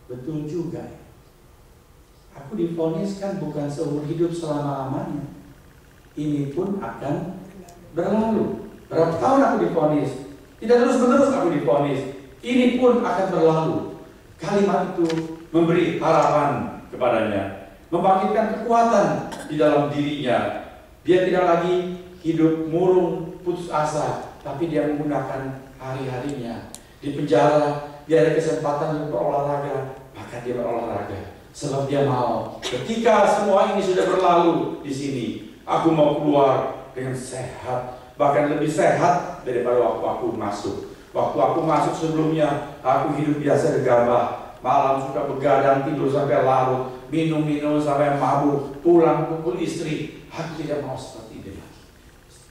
betul juga. Aku divonis kan bukan seumur hidup selama-lamanya. Ini pun akan berlalu. Berapa tahun aku divonis? Tidak terus-menerus aku divonis. Ini pun akan berlalu. Kalimat itu memberi harapan kepadanya, membangkitkan kekuatan di dalam dirinya. Dia tidak lagi hidup murung, putus asa, tapi dia menggunakan hari-harinya. Di penjara, dia ada kesempatan untuk berolahraga, maka dia berolahraga. Sebab dia mau, ketika semua ini sudah berlalu di sini, aku mau keluar dengan sehat, bahkan lebih sehat daripada waktu aku masuk. Waktu aku masuk sebelumnya, aku hidup biasa gegabah, malam suka begadang, tidur sampai larut, minum-minum sampai mabuk, pulang pukul istri. Aku tidak mau seperti ini lagi.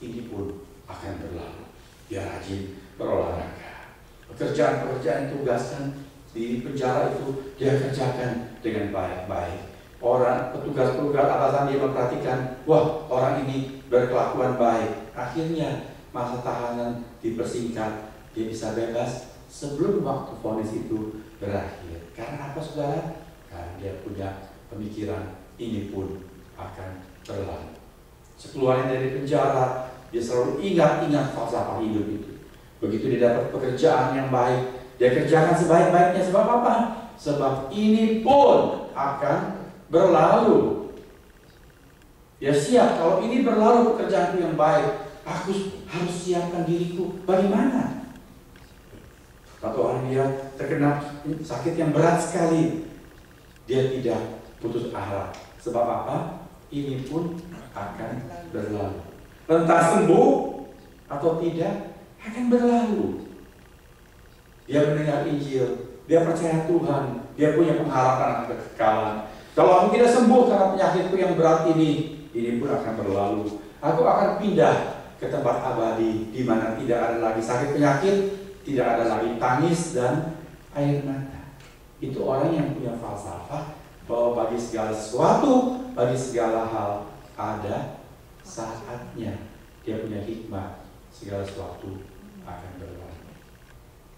Ini pun akan berlalu. Dia rajin berolahraga. Pekerjaan-pekerjaan tugaskan di penjara itu dia kerjakan dengan baik-baik. Orang petugas-petugas atasan dia memperhatikan, wah orang ini berkelakuan baik. Akhirnya masa tahanan dipersingkat, dia bisa bebas sebelum waktu vonis itu berakhir. Karena apa saudara? Karena dia punya pemikiran ini pun akan berlalu. Sekeluarnya dari penjara, dia selalu ingat-ingat falsafah hidup itu. Begitu dia dapat pekerjaan yang baik, dia kerjakan sebaik-baiknya. Sebab apa? Sebab ini pun akan berlalu. Dia siap, kalau ini berlalu pekerjaanku yang baik, aku harus siapkan diriku. Bagaimana? Atau orang dia terkena sakit yang berat sekali, dia tidak putus asa. Sebab apa? Ini pun akan berlalu. Entah sembuh atau tidak, akan berlalu. Dia mendengar Injil, dia percaya Tuhan, dia punya pengharapan akan kekekalan. Kalau aku tidak sembuh karena penyakitku yang berat ini pun akan berlalu. Aku akan pindah ke tempat abadi, di mana tidak ada lagi sakit penyakit, tidak ada lagi tangis dan air mata. Itu orang yang punya falsafah bahwa bagi segala sesuatu, bagi segala hal ada saatnya. Dia punya hikmah, segala sesuatu akan berlalu.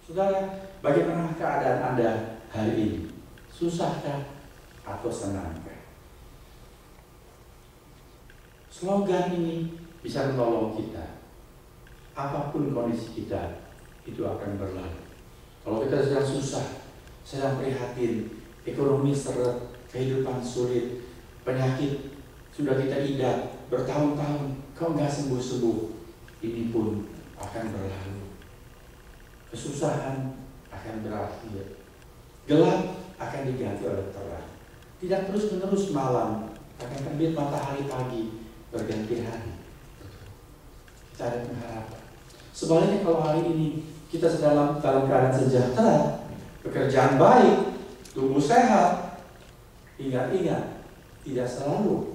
Saudara, bagaimana keadaan Anda hari ini? Susahkah atau senangkah? Slogan ini bisa menolong kita. Apapun kondisi kita, itu akan berlalu. Kalau kita sedang susah, sedang prihatin, ekonomi seret, kehidupan sulit, penyakit sudah kita idap bertahun-tahun, kau nggak sembuh-sembuh, ini pun akan berlalu. Kesusahan akan berakhir, gelap akan diganti oleh terang. Tidak terus-menerus malam, akan terbit matahari pagi, berganti hari. Kita ada pengharapan. Sebaliknya kalau hari ini kita sedang dalam keadaan sejahtera, pekerjaan baik, tubuh sehat, ingat-ingat, tidak selalu,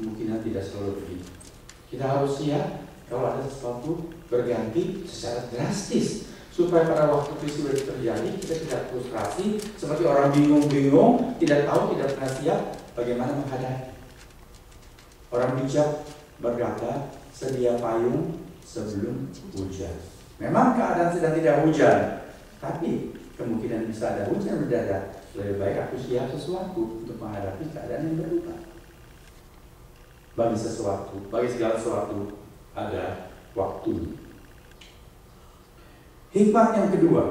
kemungkinan tidak selalu begitu. Kita harus siap kalau ada sesuatu berganti secara drastis, supaya pada waktu peristiwa itu terjadi kita tidak frustrasi seperti orang bingung-bingung, tidak tahu, tidak pernah siap bagaimana menghadapi. Orang bijak berkata, sedia payung sebelum hujan. Memang keadaan sedang tidak hujan, tapi kemungkinan bisa ada hujan mendadak. Lebih baik aku siap sesuatu untuk menghadapi keadaan yang berubah. Bagi sesuatu, bagi segala sesuatu ada waktu. Hikmat yang kedua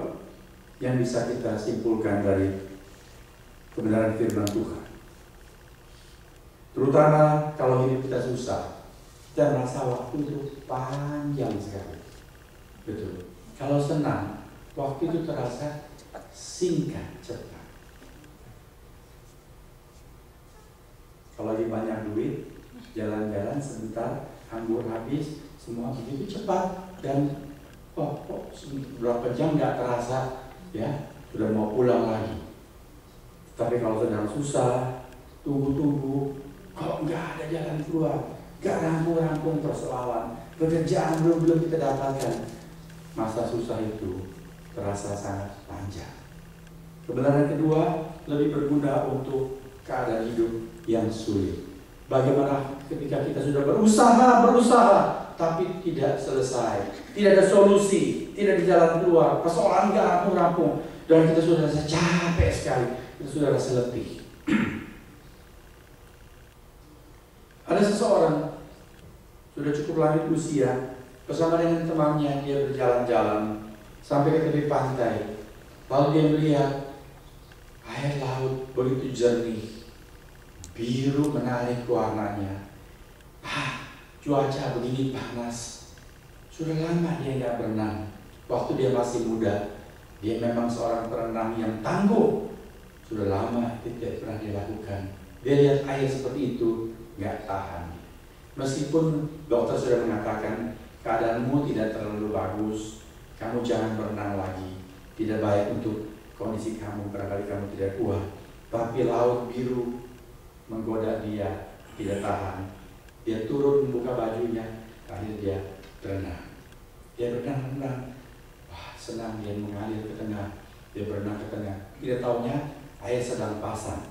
yang bisa kita simpulkan dari kebenaran firman Tuhan, terutama kalau hidup kita susah, kita merasa waktu itu panjang sekali. Betul. Kalau senang, waktu itu terasa singkat, cepat. Kalau lagi banyak duit, jalan-jalan sebentar, anggur habis, semua begitu cepat dan kok berapa jam nggak terasa, ya sudah mau pulang lagi. Tapi kalau sedang susah, tunggu-tunggu, kok nggak ada jalan keluar, nggak rampung-rampung persoalan, pekerjaan belum kita dapatkan, masa susah itu terasa sangat panjang. Kebenaran kedua lebih berguna untuk keadaan hidup yang sulit. Bagaimana ketika kita sudah berusaha, tapi tidak selesai, tidak ada solusi, tidak ada jalan keluar, persoalan nggak rampung-rampung, dan kita sudah rasa capek sekali. kita sudah rasa letih. Ada seseorang sudah cukup lanjut usia, bersama dengan temannya dia berjalan-jalan sampai ke tepi pantai. Lalu dia melihat air laut begitu jernih, biru menarik warnanya. Cuaca begini panas. Sudah lama dia nggak berenang. Waktu dia masih muda, dia memang seorang perenang yang tangguh. Sudah lama tidak pernah dia lakukan. Dia lihat air seperti itu, nggak tahan. Meskipun dokter sudah mengatakan keadaanmu tidak terlalu bagus, kamu jangan berenang lagi, tidak baik untuk kondisi kamu, barangkali kamu tidak kuat. Tapi laut biru menggoda dia, tidak tahan. Dia turun membuka bajunya, akhirnya dia berenang. Dia berenang, senang, dia mengalir ke tengah, dia berenang ke tengah. Tidak taunya air sedang pasang.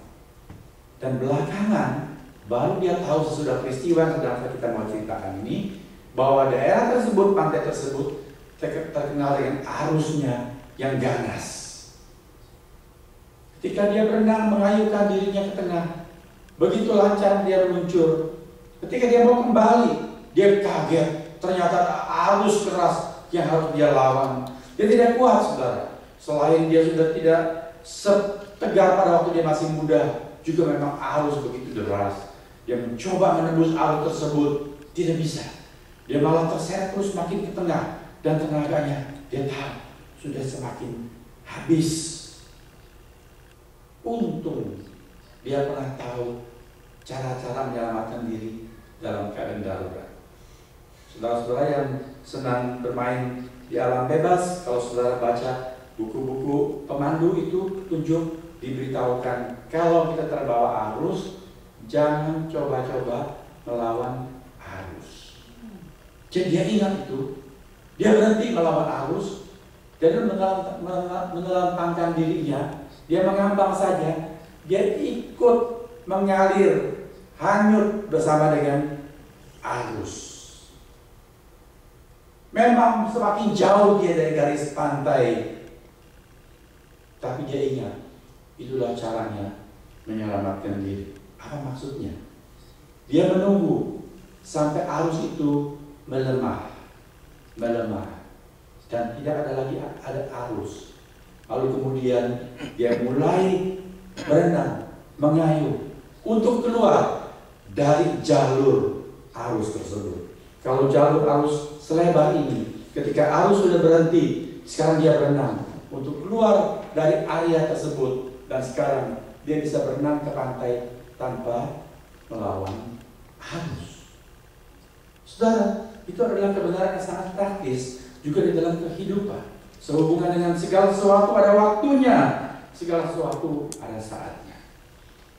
Dan belakangan baru dia tahu sesudah peristiwa yang sedang kita mau ceritakan ini, bahwa daerah tersebut, pantai tersebut terkenal dengan arusnya yang ganas. Ketika dia berenang mengayuhkan dirinya ke tengah, begitu lancar dia meluncur. Ketika dia mau kembali, dia kaget. Ternyata ada arus keras yang harus dia lawan. Dia tidak kuat, saudara. Selain dia sudah tidak setegar pada waktu dia masih muda, juga memang arus begitu deras. Dia mencoba menembus arus tersebut, tidak bisa. Dia malah terseret terus makin ke tengah, dan tenaganya dia tahu sudah semakin habis. Untung dia pernah tahu cara-cara menyelamatkan diri dalam keadaan darurat. Saudara-saudara yang senang bermain di alam bebas, kalau saudara baca buku-buku pemandu itu tunjuk diberitahukan kalau kita terbawa arus, jangan coba-coba melawan arus. Jadi dia ingat itu, dia berhenti melawan arus, dan mengelantangkan dirinya, dia mengambang saja, dia ikut mengalir, hanyut bersama dengan arus. Memang semakin jauh dia dari garis pantai, tapi dia ingat, itulah caranya menyelamatkan diri. Apa maksudnya? Dia menunggu sampai arus itu melemah, dan tidak ada lagi ada arus. Lalu kemudian dia mulai berenang, mengayuh untuk keluar dari jalur arus tersebut. Kalau jalur arus selebar ini, ketika arus sudah berhenti, sekarang dia berenang untuk keluar dari area tersebut, dan sekarang dia bisa berenang ke pantai tanpa melawan arus. Saudara, itu adalah kebenaran yang sangat praktis juga di dalam kehidupan. Sehubungan dengan segala sesuatu ada waktunya, segala sesuatu ada saatnya.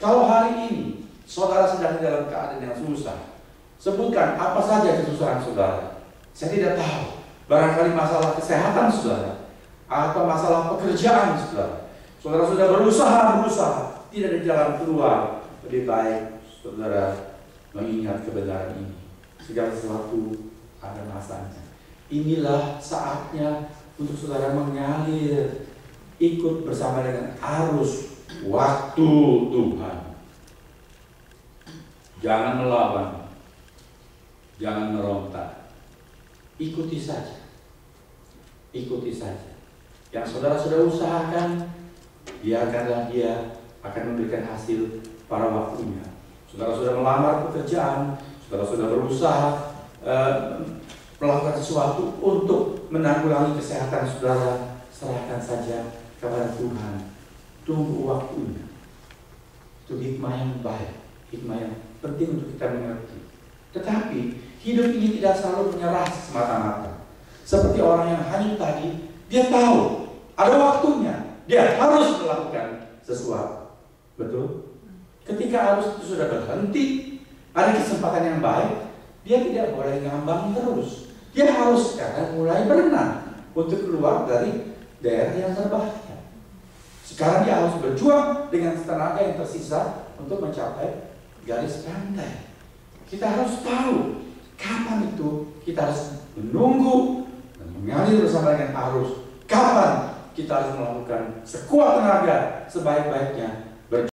Kalau hari ini saudara sedang dalam keadaan yang susah, sebutkan apa saja kesusahan saudara. Saya tidak tahu, barangkali masalah kesehatan saudara, atau masalah pekerjaan saudara. Saudara sudah berusaha, tidak ada jalan keluar. Lebih baik saudara mengingat kebenaran ini. Segala sesuatu ada masanya. Inilah saatnya untuk saudara mengalir, ikut bersama dengan arus waktu Tuhan. Jangan melawan, jangan merontak. Ikuti saja. Ikuti saja. Yang saudara sudah usahakan, biarkanlah dia akan memberikan hasil pada waktunya. Saudara sudah melamar pekerjaan, saudara sudah berusaha melakukan sesuatu untuk menanggulangi kesehatan saudara, serahkan saja kepada Tuhan. Tunggu waktunya. Itu hikmah yang baik, hikmah yang penting untuk kita mengerti. Tetapi hidup ini tidak selalu menyerah semata-mata. Seperti orang yang hanyut tadi, dia tahu ada waktunya, dia harus melakukan sesuatu. Betul? Ketika arus itu sudah berhenti, ada kesempatan yang baik, dia tidak boleh ngambang terus. Dia harus sekarang mulai berenang untuk keluar dari daerah yang berbahaya. Sekarang dia harus berjuang dengan tenaga yang tersisa untuk mencapai garis pantai. Kita harus tahu kapan itu kita harus menunggu dan mengalir bersama dengan arus. Kapan kita harus melakukan sekuat tenaga sebaik-baiknya